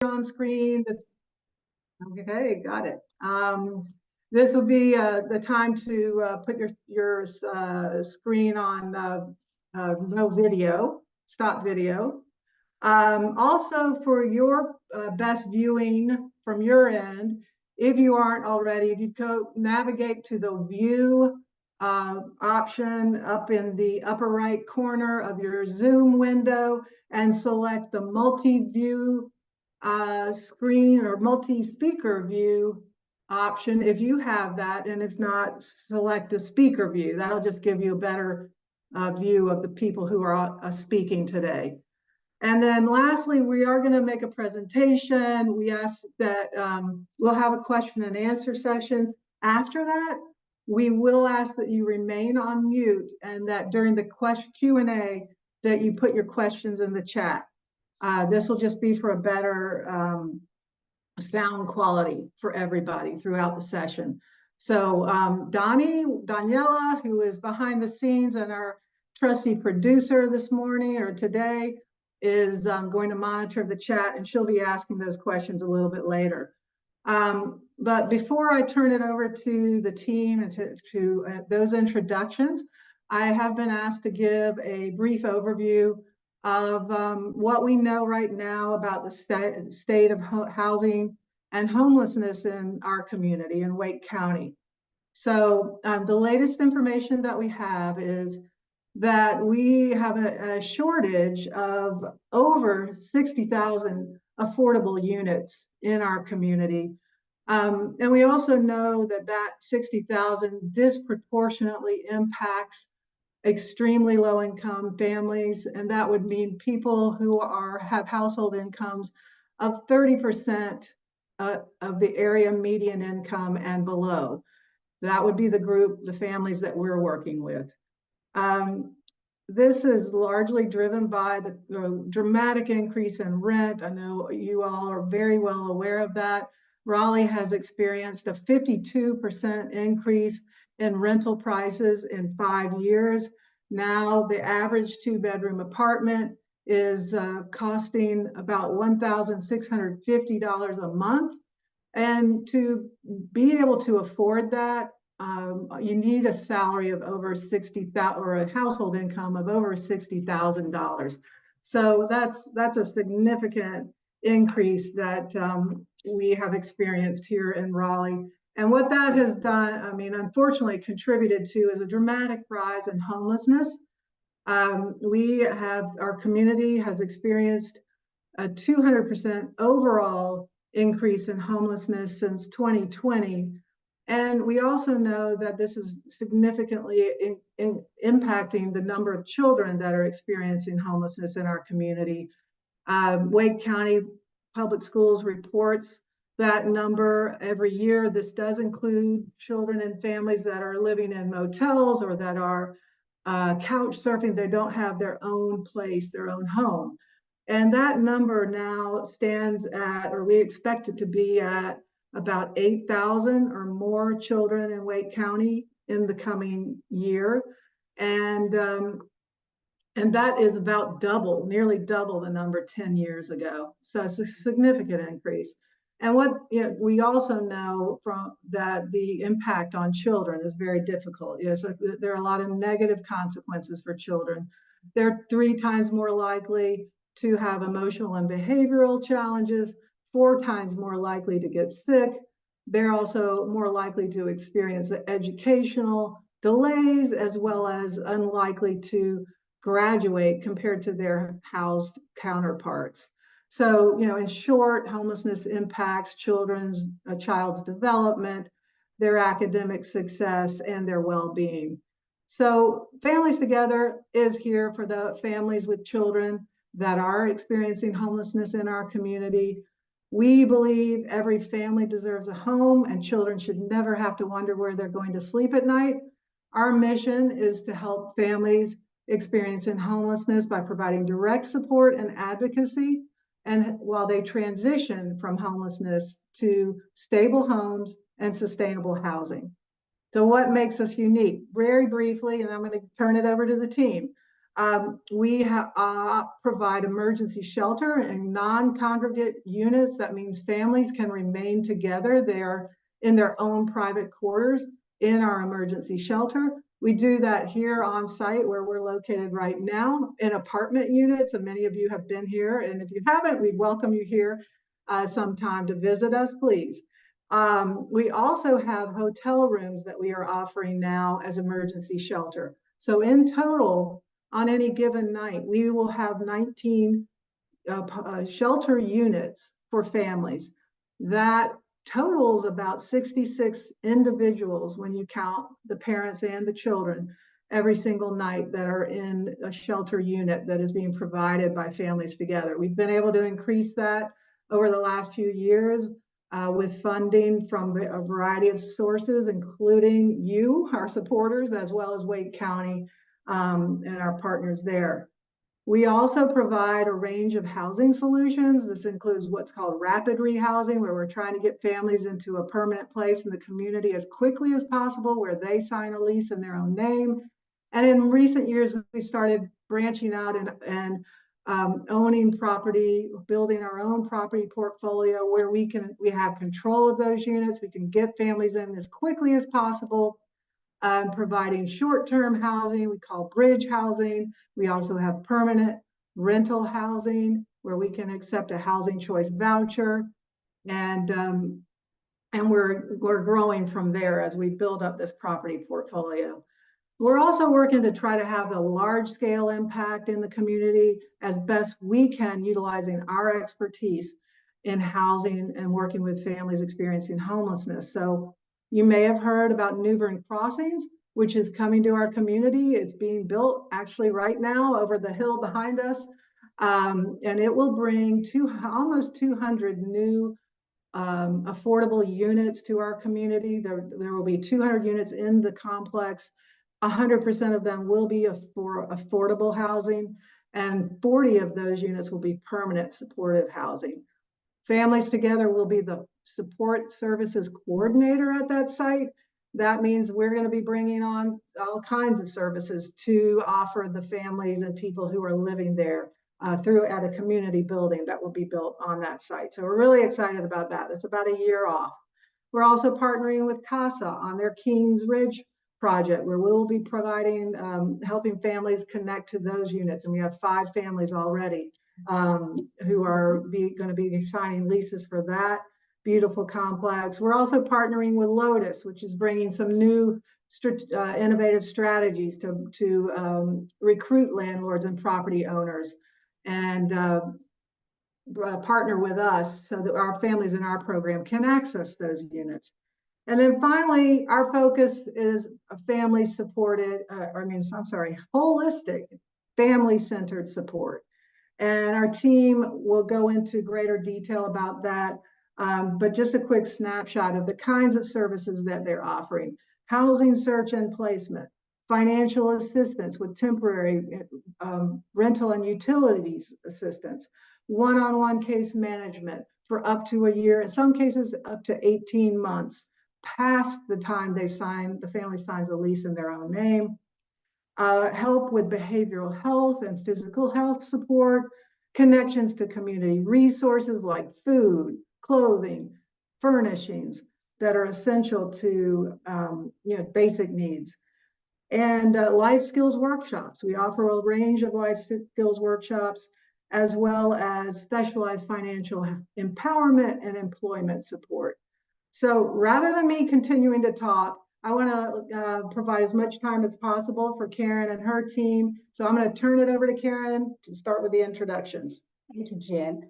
on screen. Okay, got it. This will be the time to put your screen on no video, stop video. Also, for your best viewing from your end, if you aren't already, if you go navigate to the view option up in the upper right corner of your Zoom window and select the multi-view screen or multi-speaker view option if you have that, and if not, select the speaker view. That'll just give you a better view of the people who are speaking today. And then lastly, we are going to make a presentation. We ask that we'll have a question and answer session. After that, we will ask that you remain on mute and that during the Q&A that you put your questions in the chat. This will just be for a better sound quality for everybody throughout the session. So Daniela, who is behind the scenes and our trusty producer this morning or today, is going to monitor the chat, and she'll be asking those questions a little bit later. But before I turn it over to the team and to those introductions, I have been asked to give a brief overview of what we know right now about the state of housing and homelessness in our community in Wake County. So the latest information that we have is that we have a shortage of over 60,000 affordable units in our community. And we also know that that 60,000 disproportionately impacts extremely low income families. And that would mean people who have household incomes of 30% of the area median income and below. That would be the group, the families that we're working with. This is largely driven by the dramatic increase in rent. I know you all are very well aware of that. Raleigh has experienced a 52% increase in rental prices in 5 years. Now the average 2-bedroom apartment is costing about $1,650 a month. And to be able to afford that, you need a salary of over 60,000 or a household income of over $60,000. So that's a significant increase that we have experienced here in Raleigh. And what that has done, I mean, unfortunately contributed to is a dramatic rise in homelessness. Our community has experienced a 200% overall increase in homelessness since 2020. And we also know that this is significantly impacting the number of children that are experiencing homelessness in our community. Wake County Public Schools reports that number every year. This does include children and families that are living in motels or that are couch surfing. They don't have their own place, their own home. And that number now stands at, or we expect it to be at, about 8,000 or more children in Wake County in the coming year. And that is about nearly double the number 10 years ago. So it's a significant increase. And what we also know from that the impact on children is very difficult. So there are a lot of negative consequences for children. They're 3 times more likely to have emotional and behavioral challenges, 4 times more likely to get sick. They're also more likely to experience educational delays, as well as unlikely to graduate compared to their housed counterparts. So, in short, homelessness impacts a child's development, their academic success, and their well-being. So Families Together is here for the families with children that are experiencing homelessness in our community. We believe every family deserves a home, and children should never have to wonder where they're going to sleep at night. Our mission is to help families experiencing homelessness by providing direct support and advocacy, and while they transition from homelessness to stable homes and sustainable housing. So what makes us unique? Very briefly, and I'm going to turn it over to the team. We provide emergency shelter in non-congregate units. That means families can remain together. They are in their own private quarters in our emergency shelter. We do that here on site where we're located right now in apartment units, and many of you have been here. And if you haven't, we welcome you here sometime to visit us, please. We also have hotel rooms that we are offering now as emergency shelter. So in total, on any given night, we will have 19 shelter units for families. That totals about 66 individuals when you count the parents and the children every single night that are in a shelter unit that is being provided by families together. We've been able to increase that over the last few years with funding from a variety of sources, including you, our supporters, as well as Wake County and our partners there. We also provide a range of housing solutions. This includes what's called rapid rehousing, where we're trying to get families into a permanent place in the community as quickly as possible, where they sign a lease in their own name. And in recent years, we started branching out and owning property, building our own property portfolio where we have control of those units. We can get families in as quickly as possible. Providing short-term housing, we call bridge housing. We also have permanent rental housing where we can accept a housing choice voucher, and we're growing from there as we build up this property portfolio. We're also working to try to have a large-scale impact in the community as best we can, utilizing our expertise in housing and working with families experiencing homelessness. So you may have heard about Newbern Crossings, which is coming to our community. It's being built actually right now over the hill behind us. And it will bring almost 200 new affordable units to our community. There will be 200 units in the complex. 100% of them will be for affordable housing, and 40 of those units will be permanent supportive housing. Families Together will be the support services coordinator at that site. That means we're going to be bringing on all kinds of services to offer the families and people who are living there at a community building that will be built on that site. So we're really excited about that. It's about a year off. We're also partnering with CASA on their Kings Ridge project, where we'll be providing, helping families connect to those units. And we have 5 families already who are going to be signing leases for that beautiful complex. We're also partnering with Lotus, which is bringing some new innovative strategies to recruit landlords and property owners, and partner with us so that our families in our program can access those units. And then finally, our focus is holistic, family-centered support. And our team will go into greater detail about that. But just a quick snapshot of the kinds of services that they're offering: housing search and placement, financial assistance with temporary rental and utilities assistance, one-on-one case management for up to a year, in some cases up to 18 months, past the time the family signs a lease in their own name. Help with behavioral health and physical health support, connections to community resources like food, clothing, furnishings that are essential to basic needs, and life skills workshops. We offer a range of life skills workshops, as well as specialized financial empowerment and employment support. So rather than me continuing to talk, I want to provide as much time as possible for Karen and her team. So I'm going to turn it over to Karen to start with the introductions. Thank you, Jen.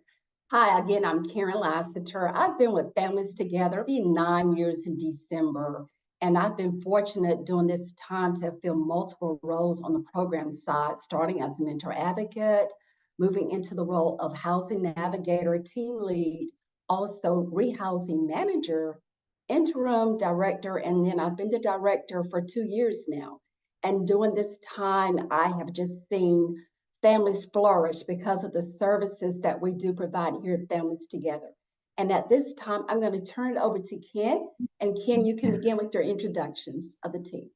Hi, again, I'm Karen Lassiter. I've been with Families Together. It'll be 9 years in December. And I've been fortunate during this time to fill multiple roles on the program side, starting as a mentor advocate, moving into the role of housing navigator, team lead, also rehousing manager, interim director, and then I've been the director for 2 years now. And during this time, I have just seen families flourish because of the services that we do provide here at Families Together. And at this time, I'm going to turn it over to Ken. And Ken, you can begin with your introductions of the team.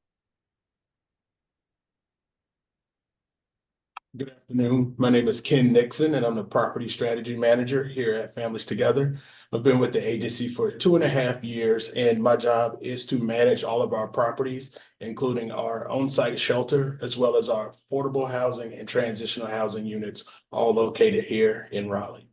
Good afternoon. My name is Ken Nixon, and I'm the Property Strategy Manager here at Families Together. I've been with the agency for 2.5 years, and my job is to manage all of our properties, including our on-site shelter, as well as our affordable housing and transitional housing units, all located here in Raleigh.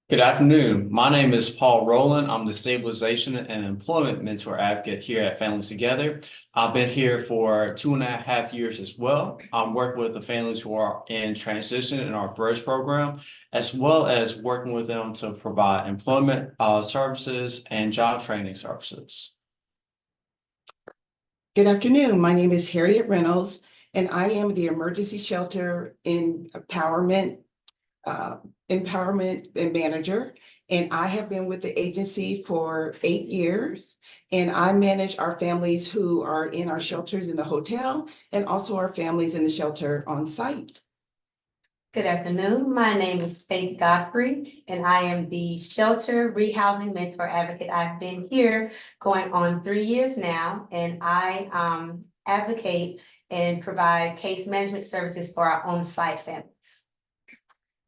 Good afternoon. My name is Paul Rowland. I'm the Stabilization and Employment Mentor Advocate here at Families Together. I've been here for 2.5 years as well. I'm working with the families who are in transition in our Bridge program, as well as working with them to provide employment services and job training services. Good afternoon. My name is Harriet Reynolds, and I am the Emergency Shelter Empowerment and Manager. And I have been with the agency for 8 years, and I manage our families who are in our shelters in the hotel and also our families in the shelter on site. Good afternoon. My name is Faith Godfrey, and I am the Shelter Rehousing Mentor Advocate. I've been here going on 3 years now, and I advocate and provide case management services for our on-site families.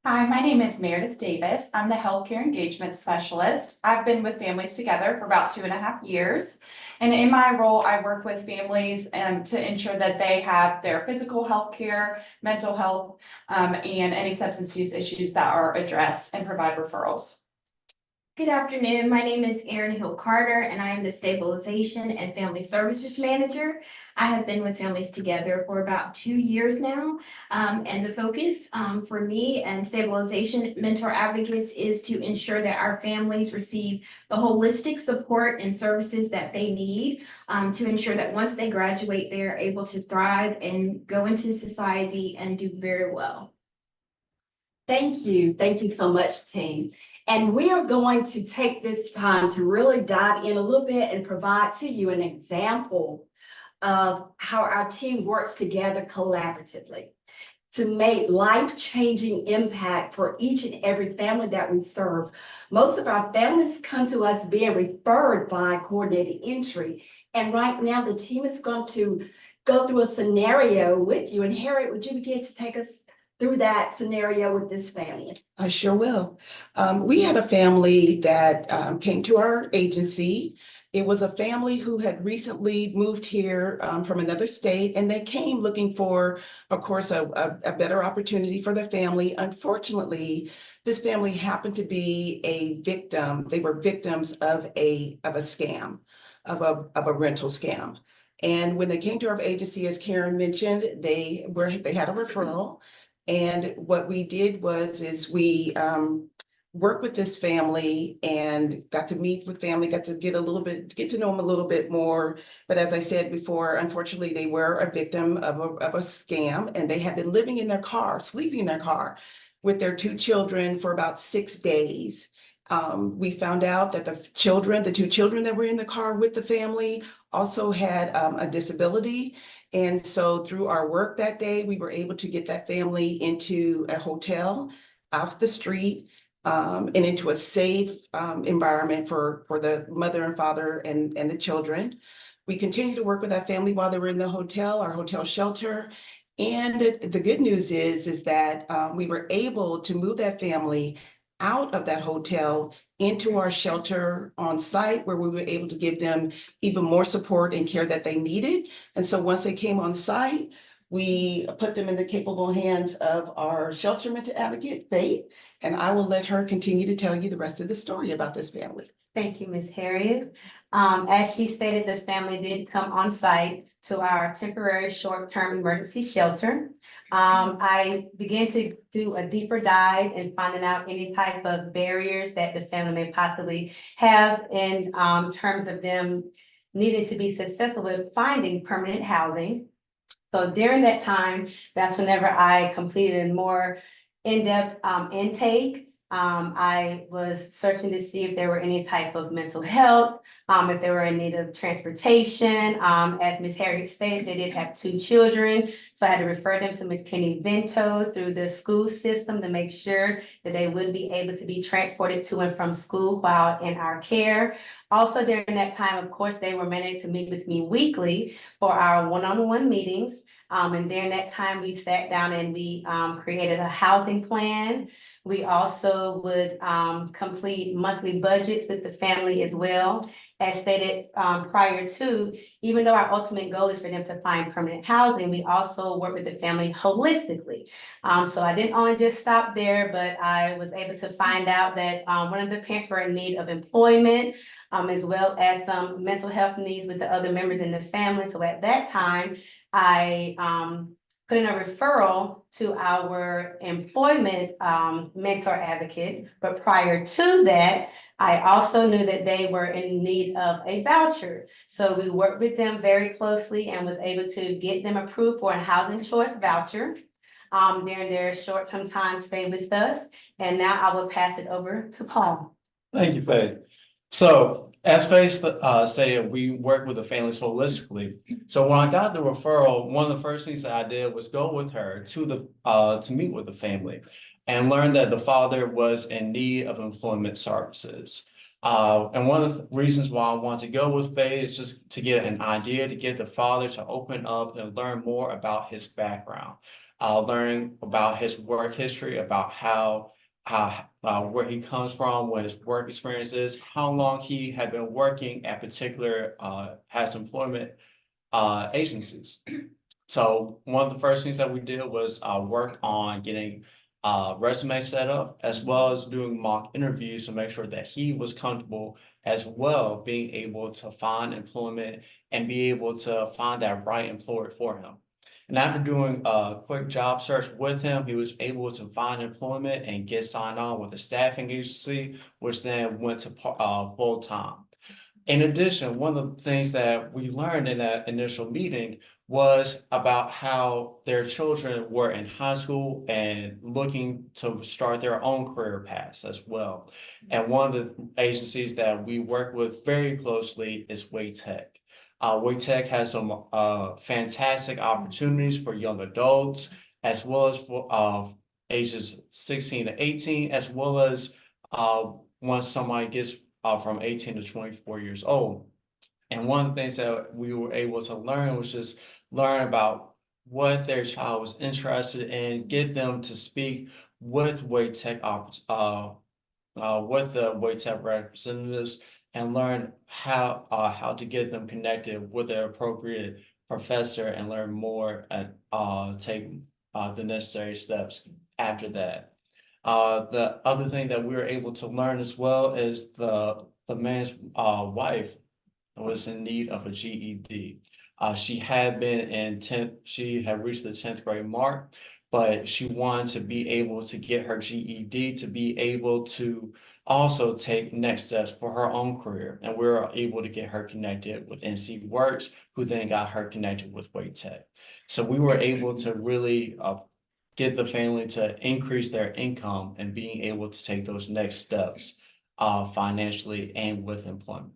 Hi, my name is Meredith Davis. I'm the Healthcare Engagement Specialist. I've been with Families Together for about 2.5 years. And in my role, I work with families to ensure that they have their physical health care, mental health, and any substance use issues that are addressed and provide referrals. Good afternoon. My name is Erin Hill Carter, and I am the Stabilization and Family Services Manager. I have been with Families Together for about 2 years now, and the focus for me and Stabilization Mentor Advocates is to ensure that our families receive the holistic support and services that they need to ensure that once they graduate, they are able to thrive and go into society and do very well. Thank you. Thank you so much, team. And we are going to take this time to really dive in a little bit and provide to you an example of how our team works together collaboratively to make life-changing impact for each and every family that we serve. Most of our families come to us being referred by coordinated entry. And right now, the team is going to go through a scenario with you. And Harriet, would you begin to take us through that scenario with this family? I sure will. We had a family that came to our agency. It was a family who had recently moved here from another state, and they came looking for, of course, a better opportunity for their family. Unfortunately, this family happened to be a victim. They were victims of a scam, of a rental scam. And when they came to our agency, as Karen mentioned, they had a referral. And what we did is we worked with this family and got to meet with family, got to get to know them a little bit more. But as I said before, unfortunately, they were a victim of a scam, and they had been living in their car, sleeping in their car with their 2 children for about 6 days. We found out that the 2 children that were in the car with the family also had a disability. And so through our work that day, we were able to get that family into a hotel off the street and into a safe environment for the mother and father and the children. We continued to work with that family while they were in the hotel, our hotel shelter. And the good news is that we were able to move that family out of that hotel into our shelter on site, where we were able to give them even more support and care that they needed. And so once they came on site, we put them in the capable hands of our shelter mentor advocate, Faith, and I will let her continue to tell you the rest of the story about this family. Thank you, Ms. Harriet. As she stated, the family did come on site to our temporary short-term emergency shelter. I began to do a deeper dive in finding out any type of barriers that the family may possibly have in terms of them needing to be successful with finding permanent housing. So during that time, that's whenever I completed a more in-depth intake I was searching to see if there were any type of mental health, if they were in need of transportation. As Ms. Harriet stated, they did have 2 children, so I had to refer them to McKinney-Vento through the school system to make sure that they would be able to be transported to and from school while in our care. Also during that time, of course, they were mandated to meet with me weekly for our one-on-one meetings. And during that time, we sat down and we created a housing plan. We also would complete monthly budgets with the family as well. As stated prior to, even though our ultimate goal is for them to find permanent housing, we also work with the family holistically. So I didn't only just stop there, but I was able to find out that one of the parents were in need of employment, as well as some mental health needs with the other members in the family. So at that time, I put in a referral to our employment mentor advocate. But prior to that, I also knew that they were in need of a voucher. So we worked with them very closely and was able to get them approved for a housing choice voucher during their short-term time stay with us. And now I will pass it over to Paul. Thank you, Faye. So as Faye stated, we work with the families holistically. So when I got the referral, one of the first things that I did was go with her to meet with the family and learn that the father was in need of employment services. And one of the reasons why I want to go with Faye is just to get an idea, to get the father to open up and learn more about his background, learning about his work history, about where he comes from, what his work experience is, how long he had been working at particular past employment agencies. So one of the first things that we did was work on getting resume set up, as well as doing mock interviews to make sure that he was comfortable as well, being able to find employment and be able to find that right employer for him. And after doing a quick job search with him, he was able to find employment and get signed on with a staffing agency, which then went to full time. In addition, one of the things that we learned in that initial meeting was about how their children were in high school and looking to start their own career paths as well. And one of the agencies that we work with very closely is Wake Tech. Wake Tech has some fantastic opportunities for young adults, as well as for ages 16 to 18, as well as once somebody gets from 18 to 24 years old. And one of the things that we were able to learn was just learn about what their child was interested in, get them to speak with Wake Tech, with the Wake Tech representatives, and learn how to get them connected with the appropriate professor and learn more and take the necessary steps after that. The other thing that we were able to learn as well is the man's wife was in need of a GED. She had been in 10th, she had reached the 10th grade mark, but she wanted to be able to get her GED to be able to also take next steps for her own career. And we were able to get her connected with NC Works, who then got her connected with Wake Tech. So we were able to really get the family to increase their income and being able to take those next steps financially and with employment.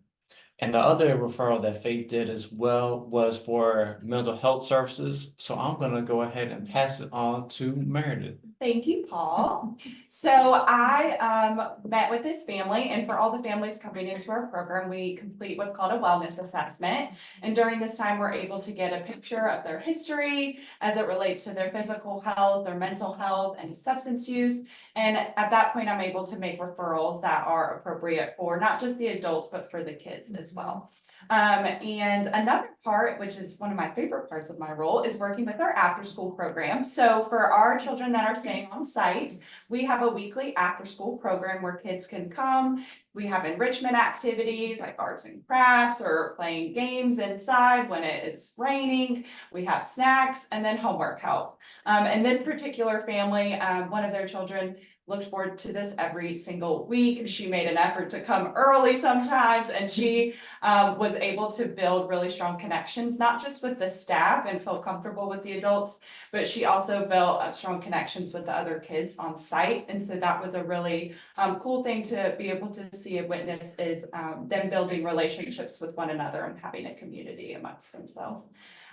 And the other referral that Faith did as well was for mental health services. So I'm going to go ahead and pass it on to Meredith. Thank you, Paul. So I met with this family, and for all the families coming into our program, we complete what's called a wellness assessment. And during this time, we're able to get a picture of their history as it relates to their physical health, their mental health, and substance use. And at that point, I'm able to make referrals that are appropriate for not just the adults, but for the kids as well. And another part, which is one of my favorite parts of my role, is working with our after-school program. So for our children that are staying on site, we have a weekly after-school program where kids can come. We have enrichment activities like arts and crafts or playing games inside when it is raining. We have snacks and then homework help. And this particular family, one of their children looked forward to this every single week. She made an effort to come early sometimes, and she was able to build really strong connections, not just with the staff and feel comfortable with the adults, but she also built strong connections with the other kids on site. And so that was a really cool thing to be able to see and witness, is them building relationships with one another and having a community amongst themselves.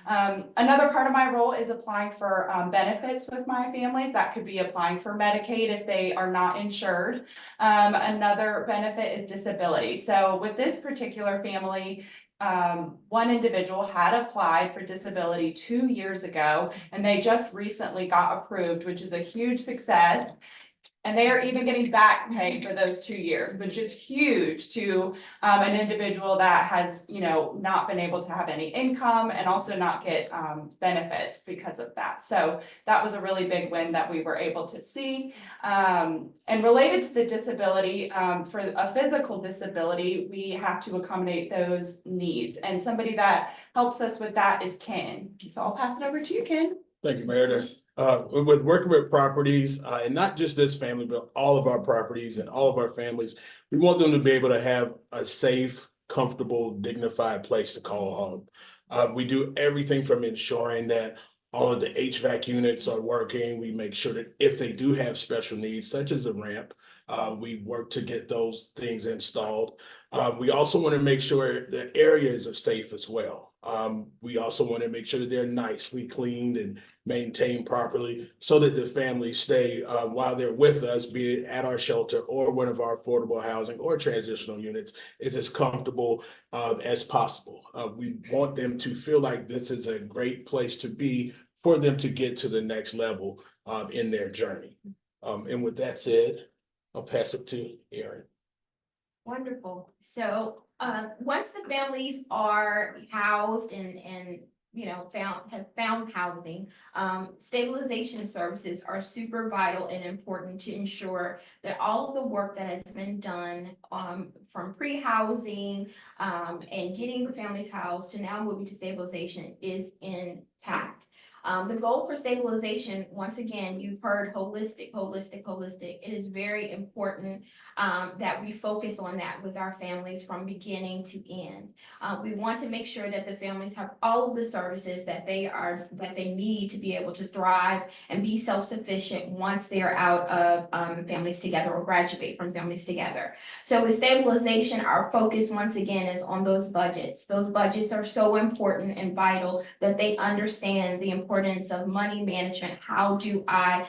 Another part of my role is applying for benefits with my families. That could be applying for Medicaid if they are not insured. Another benefit is disability. So with this particular family, one individual had applied for disability 2 years ago, and they just recently got approved, which is a huge success. And they are even getting back pay for those 2 years, which is huge to an individual that has, not been able to have any income and also not get benefits because of that. So that was a really big win that we were able to see. And related to the disability, for a physical disability, we have to accommodate those needs. And somebody that helps us with that is Ken. So I'll pass it over to you, Ken. Thank you, Meredith. With working with properties, and not just this family, but all of our properties and all of our families, we want them to be able to have a safe, comfortable, dignified place to call home. We do everything from ensuring that all of the HVAC units are working. We make sure that if they do have special needs, such as a ramp, we work to get those things installed. We also want to make sure the areas are safe as well. We also want to make sure that they're nicely cleaned and maintained properly so that the families stay while they're with us, be it at our shelter or one of our affordable housing or transitional units, is as comfortable as possible. We want them to feel like this is a great place to be for them to get to the next level in their journey. And with that said, I'll pass it to Erin. Wonderful. So once the families are housed and have found housing, stabilization services are super vital and important to ensure that all of the work that has been done from pre-housing and getting the families housed to now moving to stabilization is intact. The goal for stabilization, once again, you've heard holistic. It is very important that we focus on that with our families from beginning to end. We want to make sure that the families have all of the services that they need to be able to thrive and be self-sufficient once they are out of Families Together or graduate from Families Together. So with stabilization, our focus once again is on those budgets. Those budgets are so important and vital that they understand the importance of money management. How do I,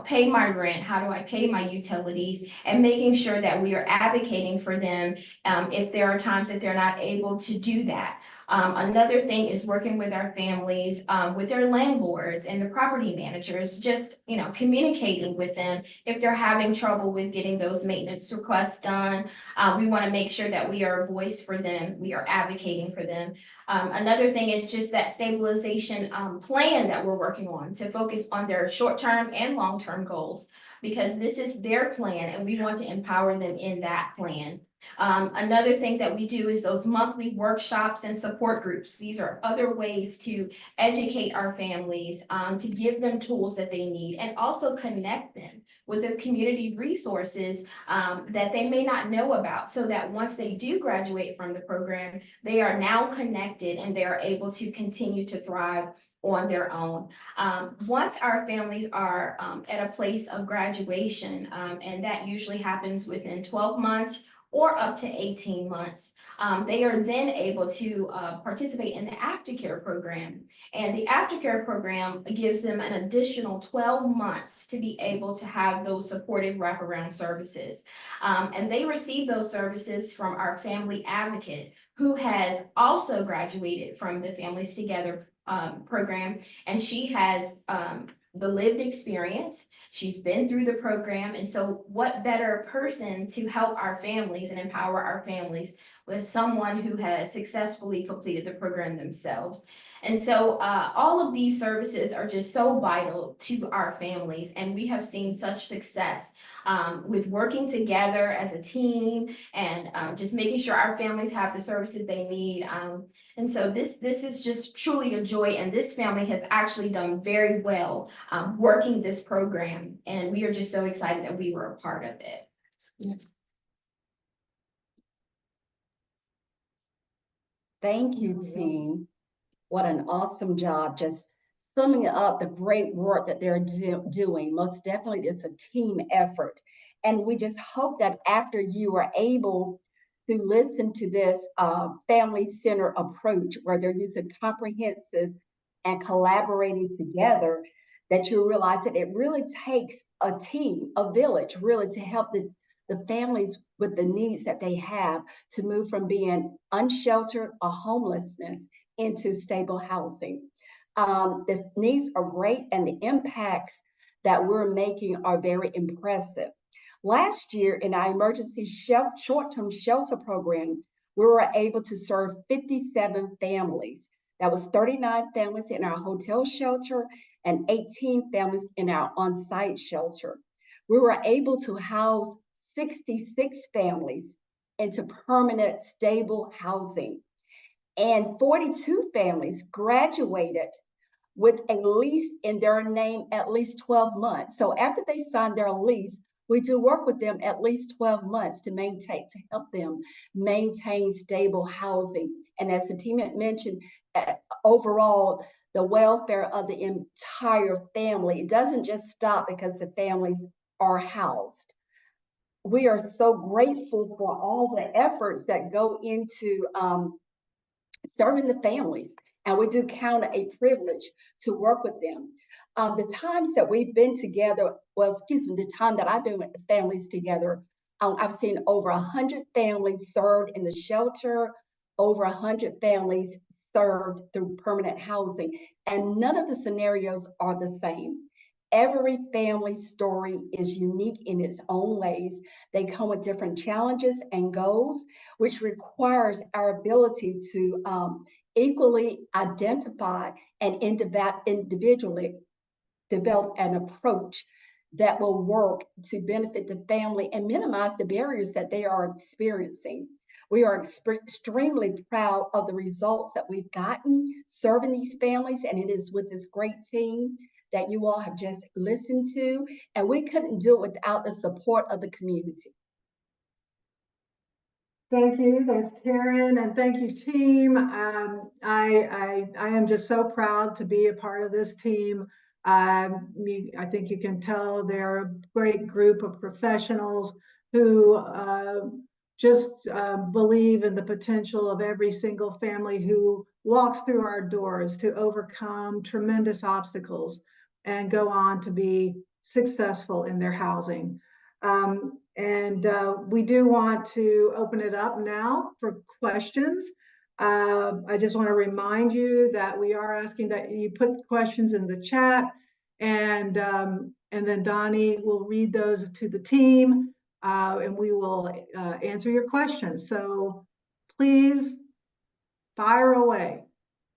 pay my rent? How do I pay my utilities? And making sure that we are advocating for them if there are times that they're not able to do that. Another thing is working with our families, with their landlords and the property managers, just, communicating with them if they're having trouble with getting those maintenance requests done. We want to make sure that we are a voice for them. We are advocating for them. Another thing is just that stabilization plan that we're working on to focus on their short-term and long-term goals, because this is their plan and we want to empower them in that plan. Another thing that we do is those monthly workshops and support groups. These are other ways to educate our families, to give them tools that they need, and also connect them with the community resources that they may not know about, so that once they do graduate from the program, they are now connected and they are able to continue to thrive on their own. Once our families are at a place of graduation, and that usually happens within 12 months or up to 18 months. They are then able to participate in the aftercare program. And the aftercare program gives them an additional 12 months to be able to have those supportive wraparound services. And they receive those services from our family advocate, who has also graduated from the Families Together program. And she has the lived experience. She's been through the program. And so what better person to help our families and empower our families with someone who has successfully completed the program themselves. And so all of these services are just so vital to our families, and we have seen such success with working together as a team and just making sure our families have the services they need. And so this is just truly a joy, and this family has actually done very well working this program, and we are just so excited that we were a part of it. Thank you, team. What an awesome job, just summing up the great work that they're doing. Most definitely it's a team effort. And we just hope that after you are able to listen to this family-centered approach where they're using comprehensive and collaborating together, that you realize that it really takes a team, a village, really to help the families with the needs that they have to move from being unsheltered or homelessness into stable housing. The needs are great and the impacts that we're making are very impressive. Last year in our emergency short-term shelter program, we were able to serve 57 families. That was 39 families in our hotel shelter and 18 families in our on-site shelter. We were able to house 66 families into permanent stable housing. And 42 families graduated with a lease in their name at least 12 months. So after they sign their lease, we do work with them at least 12 months to help them maintain stable housing. And as the team had mentioned, overall, the welfare of the entire family, it doesn't just stop because the families are housed. We are so grateful for all the efforts that go into serving the families, and we do count it a privilege to work with them. The times that we've been together, the time that I've been with the families together, I've seen over 100 families served in the shelter, over 100 families served through permanent housing, and none of the scenarios are the same. Every family story is unique in its own ways. They come with different challenges and goals, which requires our ability to equally identify and individually develop an approach that will work to benefit the family and minimize the barriers that they are experiencing. We are extremely proud of the results that we've gotten serving these families, and it is with this great team that you all have just listened to, and we couldn't do it without the support of the community. Thank you. Thanks, Karen, and thank you, team. I am just so proud to be a part of this team. I think you can tell they're a great group of professionals who just believe in the potential of every single family who walks through our doors to overcome tremendous obstacles and go on to be successful in their housing. We do want to open it up now for questions. I just want to remind you that we are asking that you put questions in the chat, and then Donnie will read those to the team, and we will answer your questions. So please fire away.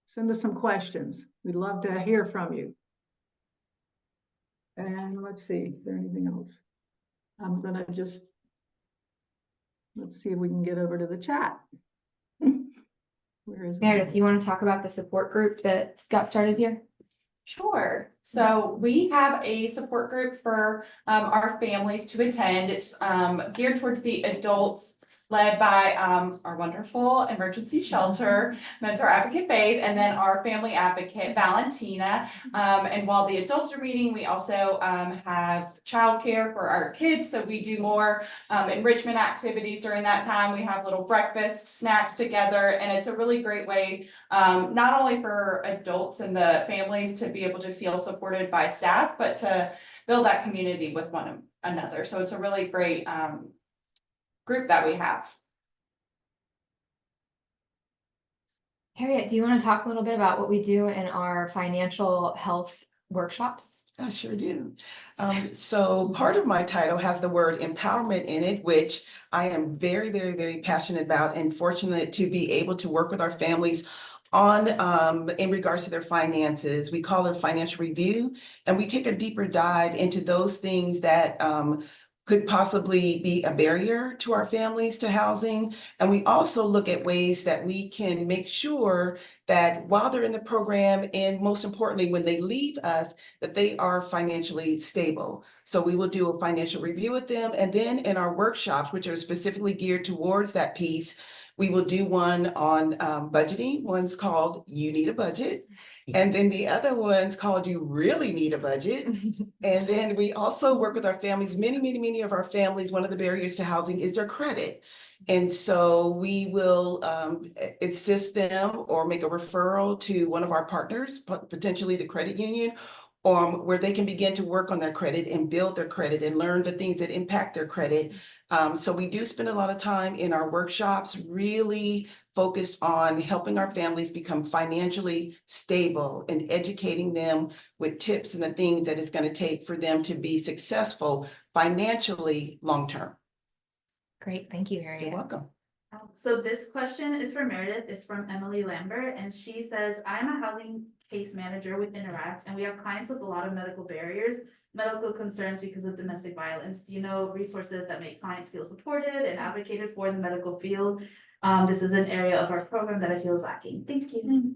Send us some questions. We'd love to hear from you. And let's see, is there anything else? I'm gonna just, let's see if we can get over to the chat. Where is it? Meredith, you want to talk about the support group that got started here? Sure. So we have a support group for our families to attend. It's geared towards the adults, led by our wonderful emergency shelter mentor advocate Faith, and then our family advocate Valentina. And while the adults are meeting, we also have childcare for our kids. So we do more enrichment activities during that time. We have little breakfast snacks together, and it's a really great way not only for adults and the families to be able to feel supported by staff, but to build that community with one another. So it's a really great group that we have. Harriet, do you want to talk a little bit about what we do in our financial health workshops? I sure do. So part of my title has the word empowerment in it, which I am very, very, very passionate about and fortunate to be able to work with our families on in regards to their finances. We call it financial review, and we take a deeper dive into those things that could possibly be a barrier to our families to housing. And we also look at ways that we can make sure that while they're in the program, and most importantly, when they leave us, that they are financially stable. So we will do a financial review with them. And then in our workshops, which are specifically geared towards that piece, we will do one on budgeting. One's called You Need a Budget. And then the other one's called You Really Need a Budget. And then we also work with our families. Many of our families, one of the barriers to housing is their credit. And so we will assist them or make a referral to one of our partners, potentially the credit union, where they can begin to work on their credit and build their credit and learn the things that impact their credit. So we do spend a lot of time in our workshops really focused on helping our families become financially stable and educating them with tips and the things that it's going to take for them to be successful financially long-term. Great, thank you, Harriet. You're welcome. So this question is for Meredith. It's from Emily Lambert, and she says, I'm a housing case manager with Interact, and we have clients with a lot of medical barriers, medical concerns because of domestic violence. Do you know resources that make clients feel supported and advocated for in the medical field? This is an area of our program that I feel is lacking. Thank you.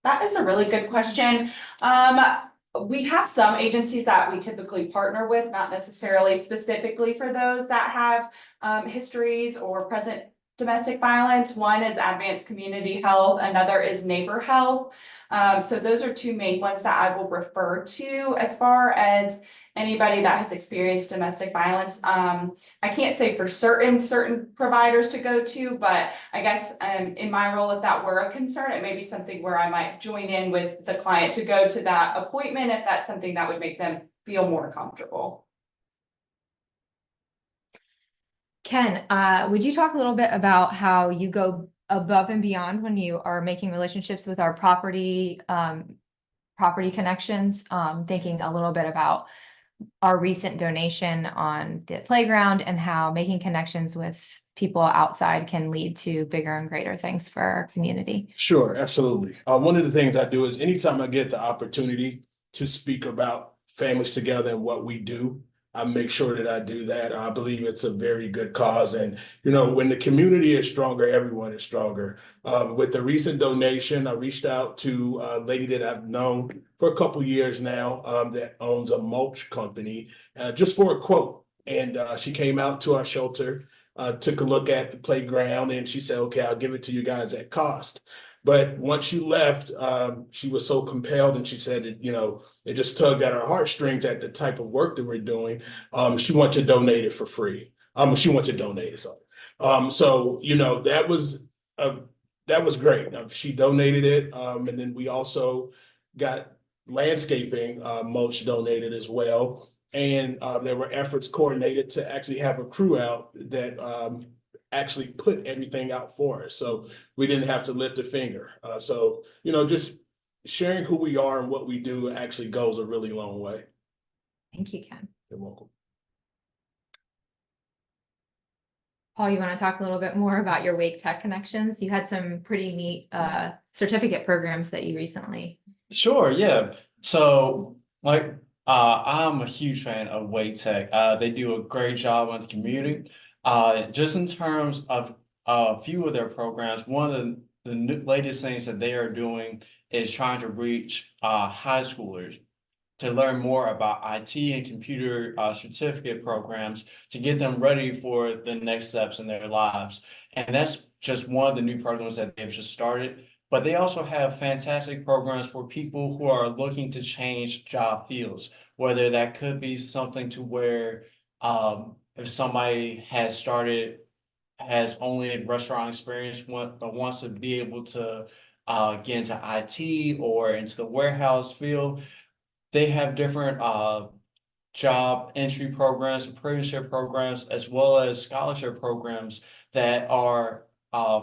That is a really good question. We have some agencies that we typically partner with, not necessarily specifically for those that have histories or present domestic violence. One is Advanced Community Health, another is Neighbor Health. So those are two main ones that I will refer to as far as anybody that has experienced domestic violence. I can't say for certain providers to go to, but I guess in my role, if that were a concern, it may be something where I might join in with the client to go to that appointment if that's something that would make them feel more comfortable. Ken, would you talk a little bit about how you go above and beyond when you are making relationships with our property connections? Thinking a little bit about our recent donation on the playground and how making connections with people outside can lead to bigger and greater things for our community. Sure, absolutely. One of the things I do is anytime I get the opportunity to speak about families together and what we do, I make sure that I do that. I believe it's a very good cause. And, you know, when the community is stronger, everyone is stronger. With the recent donation, I reached out to a lady that I've known for a couple years now that owns a mulch company just for a quote. And she came out to our shelter, took a look at the playground, and she said, okay, I'll give it to you guys at cost. But once she left, she was so compelled, and she said that, you know, it just tugged at her heartstrings at the type of work that we're doing. She wanted to donate it for free. She wanted to donate it, sorry. So, you know, that was great. She donated it. And then we also got landscaping mulch donated as well. And there were efforts coordinated to actually have a crew out that actually put everything out for us. So we didn't have to lift a finger. So, you know, just sharing who we are and what we do actually goes a really long way. Thank you, Ken. You're welcome. Paul, you want to talk a little bit more about your Wake Tech connections? You had some pretty neat certificate programs that you recently. Sure, yeah. So like I'm a huge fan of Wake Tech. They do a great job on the community. Just in terms of a few of their programs, one of the latest things that they are doing is trying to reach high schoolers to learn more about IT and computer certificate programs to get them ready for the next steps in their lives. And that's just one of the new programs that they've just started. But they also have fantastic programs for people who are looking to change job fields, whether that could be something to where if somebody has only a restaurant experience, but wants to be able to get into IT or into the warehouse field, they have different job entry programs, apprenticeship programs, as well as scholarship programs that are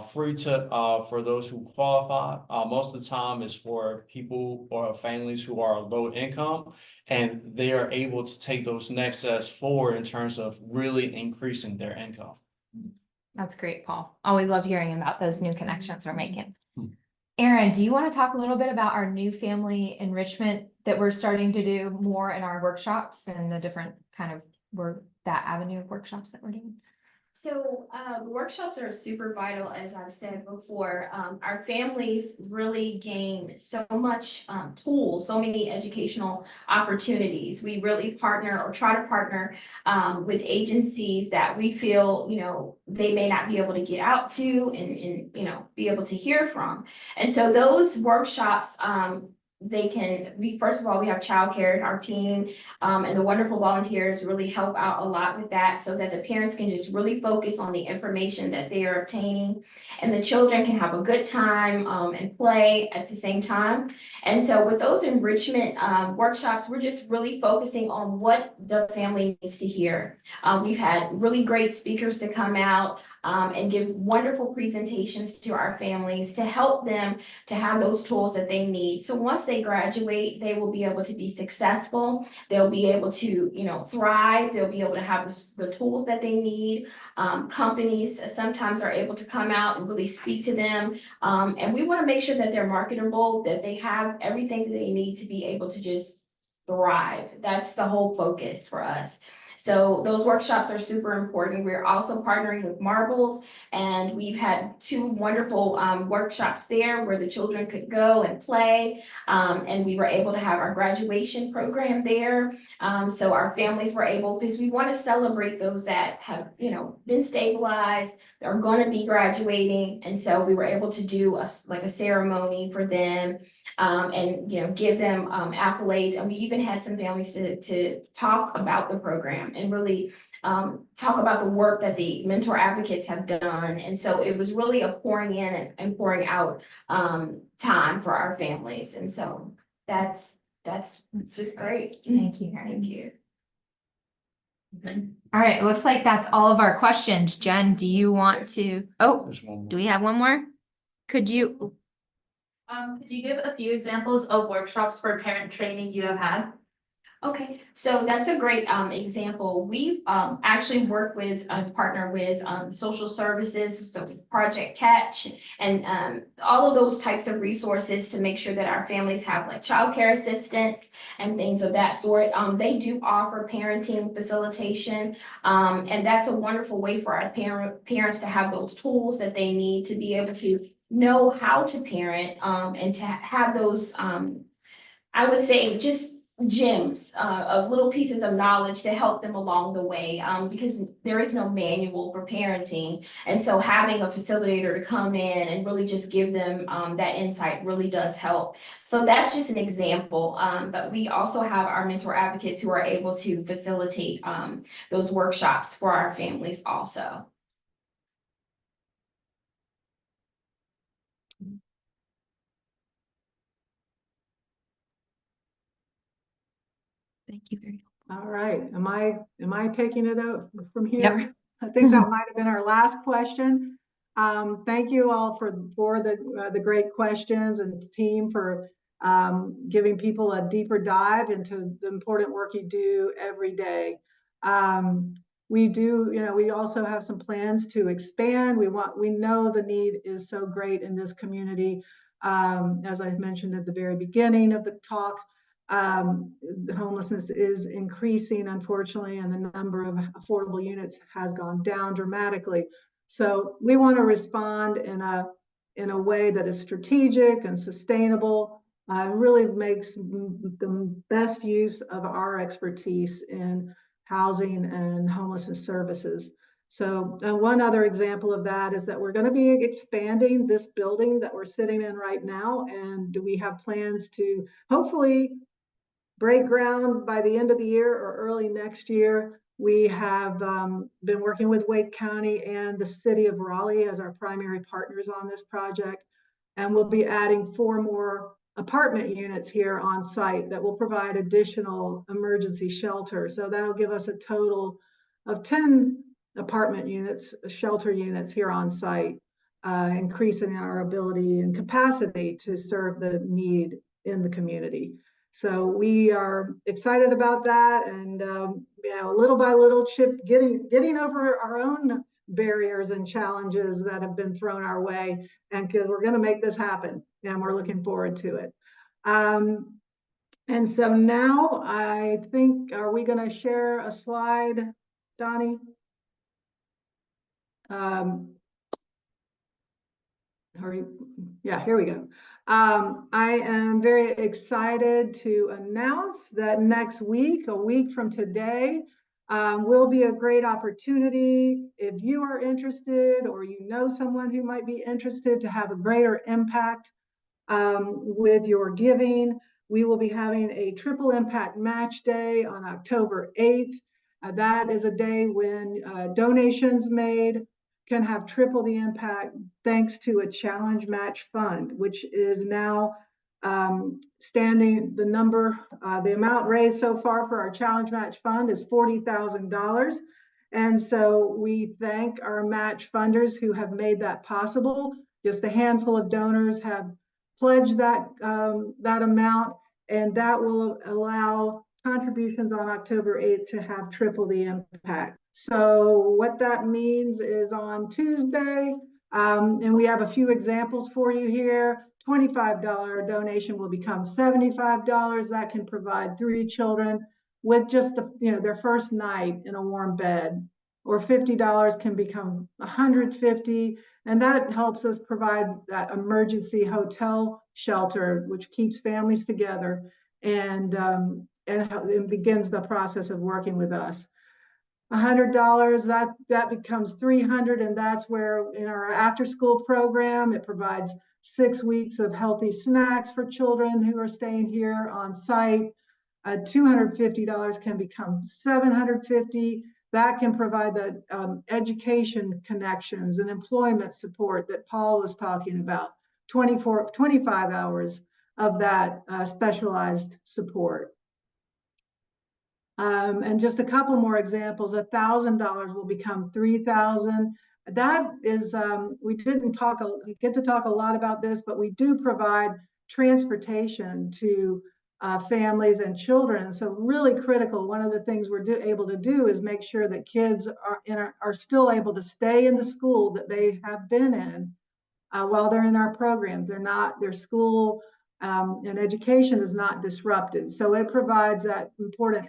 free for those who qualify. Most of the time is for people or families who are low income, and they are able to take those next steps forward in terms of really increasing their income. That's great, Paul. Always love hearing about those new connections we're making. Erin, do you want to talk a little bit about our new family enrichment that we're starting to do more in our workshops and the different kind of that avenue of workshops that we're doing? So workshops are super vital, as I've said before. Our families really gain so much tools, so many educational opportunities. We really partner or try to partner with agencies that we feel, they may not be able to get out to and be able to hear from. And so those workshops, first of all, we have childcare, our team, and the wonderful volunteers really help out a lot with that so that the parents can just really focus on the information that they are obtaining, and the children can have a good time and play at the same time. And so with those enrichment workshops, we're just really focusing on what the family needs to hear. We've had really great speakers to come out and give wonderful presentations to our families to help them to have those tools that they need. So once they graduate, they will be able to be successful. They'll be able to, thrive. They'll be able to have the tools that they need. Companies sometimes are able to come out and really speak to them. And we want to make sure that they're marketable, that they have everything that they need to be able to just thrive. That's the whole focus for us. So those workshops are super important. We're also partnering with Marbles, and we've had 2 wonderful workshops there where the children could go and play. And we were able to have our graduation program there. So our families were able, because we want to celebrate those that have, been stabilized, they're going to be graduating. And so we were able to do a ceremony for them. And give them accolades, and we even had some families to talk about the program and really talk about the work that the mentor advocates have done. And so it was really a pouring in and pouring out time for our families. And so that's just great. Thank you. Thank you. All right, it looks like that's all of our questions. Jen, do you want to, There's one more. do we have one more? Could you give a few examples of workshops for parent training you have had? Okay, so that's a great example. We've actually worked with partner with social services, so with Project Catch and all of those types of resources to make sure that our families have like childcare assistance and things of that sort. They do offer parenting facilitation, and that's a wonderful way for our parents to have those tools that they need to be able to know how to parent and to have those I would say just gems of little pieces of knowledge to help them along the way, because there is no manual for parenting. And so having a facilitator to come in and really just give them that insight really does help. So that's just an example. But we also have our mentor advocates who are able to facilitate those workshops for our families also. Thank you very much. All right, am I taking it out from here? Yep. I think that might have been our last question. Thank you all for the great questions, and the team for giving people a deeper dive into the important work you do every day. We also have some plans to expand. We know the need is so great in this community. As I mentioned at the very beginning of the talk, the homelessness is increasing, unfortunately, and the number of affordable units has gone down dramatically. So we want to respond in a way that is strategic and sustainable, really makes the best use of our expertise in housing and homelessness services. So one other example of that is that we're going to be expanding this building that we're sitting in right now, and we have plans to hopefully break ground by the end of the year or early next year. We have been working with Wake County and the city of Raleigh as our primary partners on this project. And we'll be adding 4 more apartment units here on site that will provide additional emergency shelter. So that'll give us a total of 10 apartment units, shelter units here on site, increasing our ability and capacity to serve the need in the community. So we are excited about that, and little by little, getting over our own barriers and challenges that have been thrown our way, and because we're going to make this happen, and we're looking forward to it. And so now I think, are we going to share a slide, Donnie? Yeah, here we go. I am very excited to announce that next week, a week from today, will be a great opportunity. If you are interested or you know someone who might be interested to have a greater impact with your giving, we will be having a triple impact match day on October 8th. That is a day when donations made can have triple the impact thanks to a challenge match fund, which is now standing the amount raised so far for our challenge match fund is $40,000. And so we thank our match funders who have made that possible. Just a handful of donors have pledged that amount, and that will allow contributions on October 8th to have triple the impact. So what that means is on Tuesday, and we have a few examples for you here, $25 donation will become $75. That can provide 3 children with just their first night in a warm bed, or $50 can become $150, and that helps us provide that emergency hotel shelter, which keeps families together and begins the process of working with us. $100, that becomes $300, and that's where in our after-school program, it provides 6 weeks of healthy snacks for children who are staying here on site. $250 can become $750. That can provide the education connections and employment support that Paul was talking about, 25 hours of that specialized support. And just a couple more examples, $1,000 will become $3,000. That is, we get to talk a lot about this, but we do provide transportation to families and children. So really critical. One of the things we're able to do is make sure that kids are still able to stay in the school that they have been in while they're in our program. Their school and education is not disrupted. So it provides that important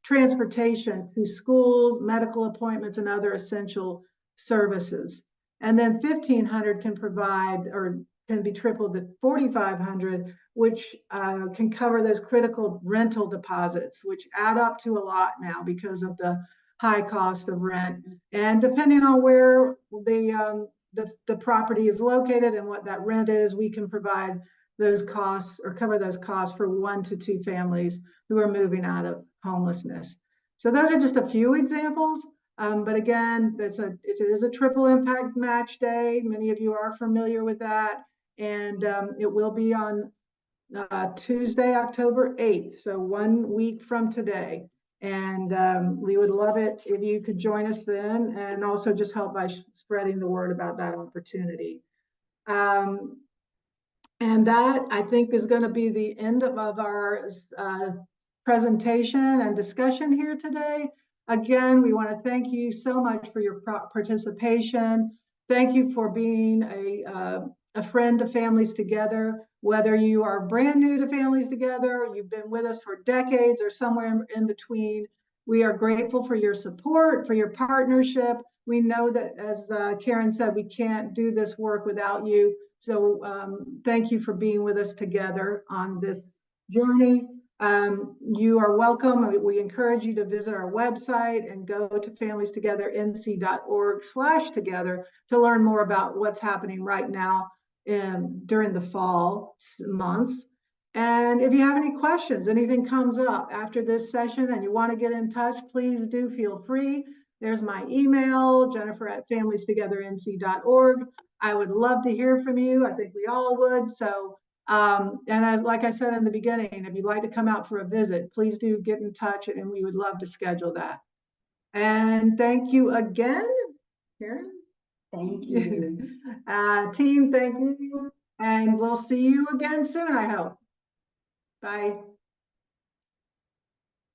transportation to school, medical appointments, and other essential services. And then $1,500 can provide, or can be tripled to $4,500, which can cover those critical rental deposits, which add up to a lot now because of the high cost of rent. And depending on where the property is located and what that rent is, we can provide those costs or cover those costs for 1 to 2 families who are moving out of homelessness. So those are just a few examples. But again, it is a triple impact match day. Many of you are familiar with that. And it will be on Tuesday, October 8th. So 1 week from today. And we would love it if you could join us then, and also just help by spreading the word about that opportunity. And that, I think, is going to be the end of our presentation and discussion here today. Again, we want to thank you so much for your participation. Thank you for being a friend to Families Together. Whether you are brand new to Families Together, you've been with us for decades, or somewhere in between, we are grateful for your support, for your partnership. We know that, as Karen said, we can't do this work without you. So thank you for being with us together on this journey. You are welcome. We encourage you to visit our website and go to familiestogethernc.org/together to learn more about what's happening right now during the fall months. And if you have any questions, anything comes up after this session and you want to get in touch, please do feel free. There's my email, jennifer@familiestogethernc.org. I would love to hear from you. I think we all would. So, and like I said in the beginning, if you'd like to come out for a visit, please do get in touch and we would love to schedule that. And thank you again, Karen. Thank you. Team, thank you. And we'll see you again soon, I hope. Bye.